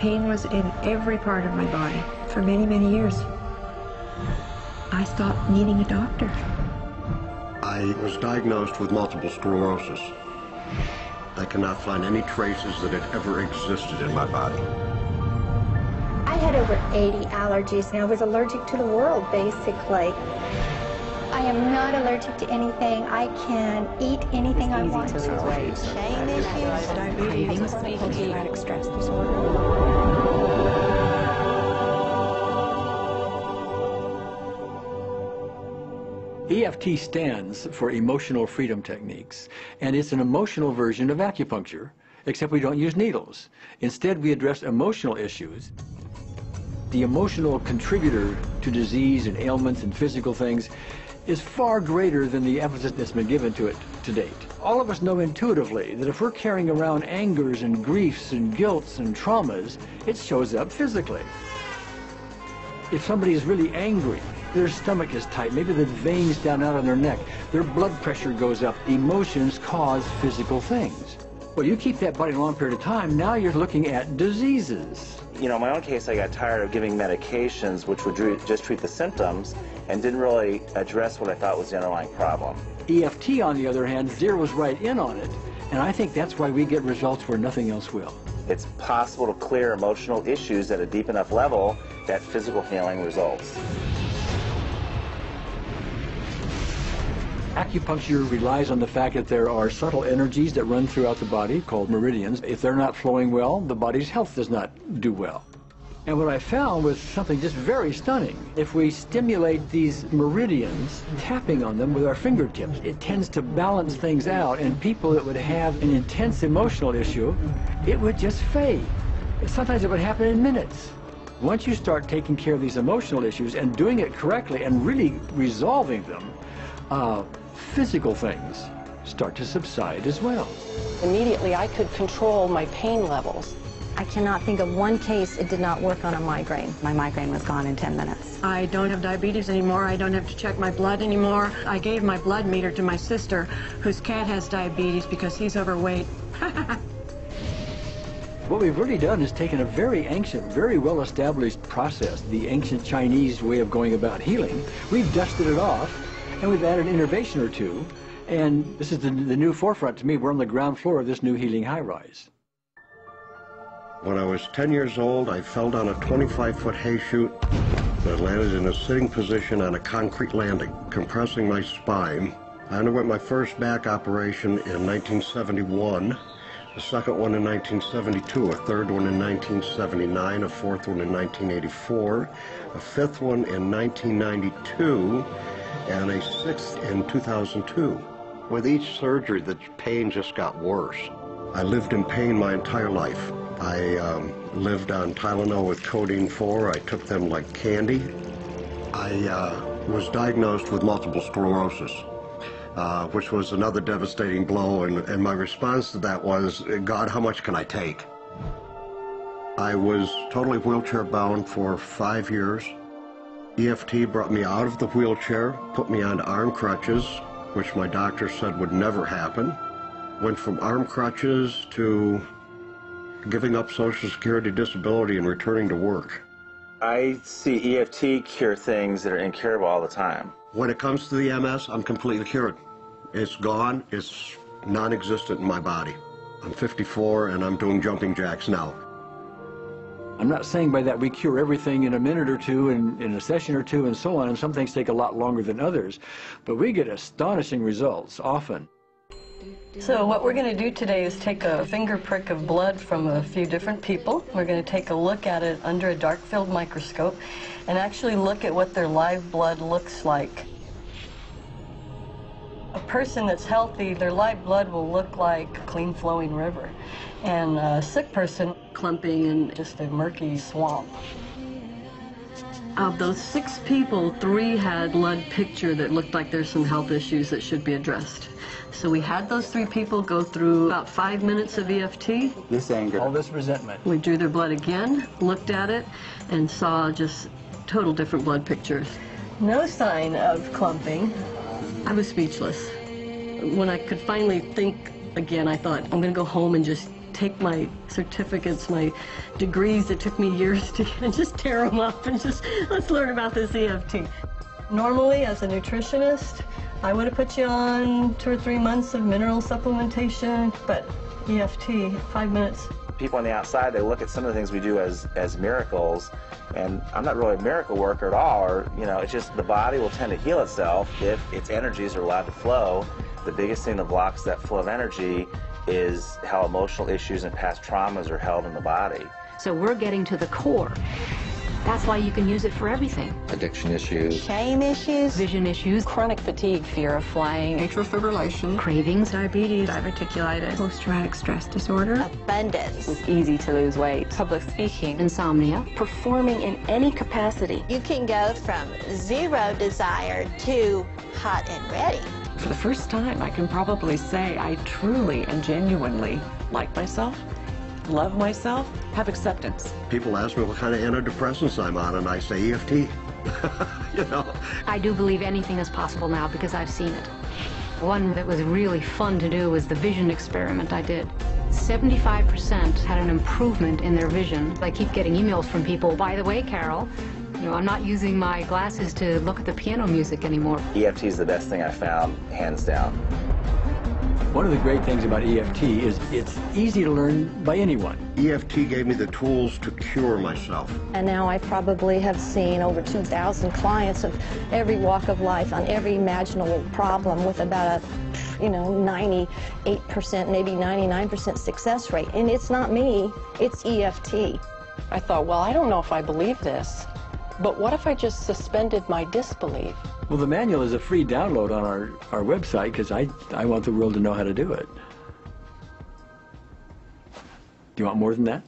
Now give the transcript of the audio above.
pain was in every part of my body for many, many years. I stopped needing a doctor. I was diagnosed with multiple sclerosis. I cannot find any traces that it ever existed in my body. I had over 80 allergies, and I was allergic to the world, basically. I am not allergic to anything. I can eat anything I want to. Pain issues, Cravings, post-traumatic stress disorder. EFT stands for Emotional Freedom Techniques, and it's an emotional version of acupuncture, except we don't use needles. Instead, we address emotional issues. The emotional contributor to disease and ailments and physical things is far greater than the emphasis that's been given to it to date. All of us know intuitively that if we're carrying around angers and griefs and guilts and traumas, it shows up physically. If somebody is really angry, their stomach is tight, maybe the veins down out on their neck, their blood pressure goes up. Emotions cause physical things. Well, you keep that body a long period of time, now you're looking at diseases. You know, in my own case, I got tired of giving medications which would just treat the symptoms and didn't really address what I thought was the underlying problem. EFT, on the other hand, zeroes right in on it, and I think that's why we get results where nothing else will. It's possible to clear emotional issues at a deep enough level that physical healing results. Acupuncture relies on the fact that there are subtle energies that run throughout the body called meridians. If they're not flowing well, the body's health does not do well. And what I found was something just very stunning. If we stimulate these meridians, tapping on them with our fingertips, it tends to balance things out, and people that would have an intense emotional issue, it would just fade. Sometimes it would happen in minutes. Once you start taking care of these emotional issues and doing it correctly and really resolving them, physical things start to subside as well. Immediately, I could control my pain levels. I cannot think of one case it did not work on a migraine. My migraine was gone in 10 minutes. I don't have diabetes anymore. I don't have to check my blood anymore. I gave my blood meter to my sister, whose cat has diabetes because he's overweight. What we've really done is taken a very ancient, very well-established process, the ancient Chinese way of going about healing. We've dusted it off, and we've added an innovation or two, and this is the new forefront to me. We're on the ground floor of this new healing high-rise. When I was 10 years old, I fell down a 25-foot hay chute that landed in a sitting position on a concrete landing, compressing my spine. I underwent my first back operation in 1971, a second one in 1972, a third one in 1979, a fourth one in 1984, a fifth one in 1992, and a sixth in 2002. With each surgery, the pain just got worse. I lived in pain my entire life. I lived on Tylenol with codeine 4. I took them like candy. I was diagnosed with multiple sclerosis, which was another devastating blow, and my response to that was, God, how much can I take? I was totally wheelchair bound for 5 years. EFT brought me out of the wheelchair, put me on arm crutches, which my doctor said would never happen. Went from arm crutches to giving up Social Security disability and returning to work. I see EFT cure things that are incurable all the time. When it comes to the MS, I'm completely cured. It's gone. It's non-existent in my body. I'm 54 and I'm doing jumping jacks now. I'm not saying by that we cure everything in a minute or two, in a session or two, and so on, and some things take a lot longer than others, but we get astonishing results often. So what we're going to do today is take a finger prick of blood from a few different people. We're going to take a look at it under a dark field microscope and actually look at what their live blood looks like. A person that's healthy, their live blood will look like a clean flowing river, and a sick person clumping in just a murky swamp. Of those 6 people, 3 had blood picture that looked like there's some health issues that should be addressed. So we had those 3 people go through about 5 minutes of EFT. This anger. All this resentment. We drew their blood again, looked at it, and saw just total different blood pictures. No sign of clumping. I was speechless. When I could finally think again, I thought, I'm going to go home and just take my certificates, my degrees that took me years to get, and just tear them up and just, let's learn about this EFT. Normally, as a nutritionist, I would have put you on 2 or 3 months of mineral supplementation, but EFT, 5 minutes. People on the outside, they look at some of the things we do as miracles, and I'm not really a miracle worker at all, or, you know, it's just the body will tend to heal itself if its energies are allowed to flow. The biggest thing that blocks that flow of energy is how emotional issues and past traumas are held in the body. So we're getting to the core. That's why you can use it for everything. Addiction issues, Shame issues, vision issues, Chronic fatigue, fear of flying, atrial fibrillation, cravings, Diabetes, diverticulitis, post-traumatic stress disorder, Abundance. it's easy to lose weight, public speaking, insomnia, performing in any capacity. You can go from zero desire to hot and ready. For the first time, I can probably say I truly and genuinely like myself, love myself, have acceptance. People ask me what kind of antidepressants I'm on, and I say EFT. You know? I do believe anything is possible now because I've seen it. One that was really fun to do was the vision experiment I did. 75% had an improvement in their vision. I keep getting emails from people, by the way, Carol, you know, I'm not using my glasses to look at the piano music anymore. EFT is the best thing I found, hands down. One of the great things about EFT is it's easy to learn by anyone. EFT gave me the tools to cure myself. and now I probably have seen over 2,000 clients of every walk of life on every imaginable problem with about a 98%, maybe 99% success rate. And it's not me, it's EFT. I thought, well, I don't know if I believe this, but what if I just suspended my disbelief? Well, the manual is a free download on our website because I want the world to know how to do it. Do you want more than that?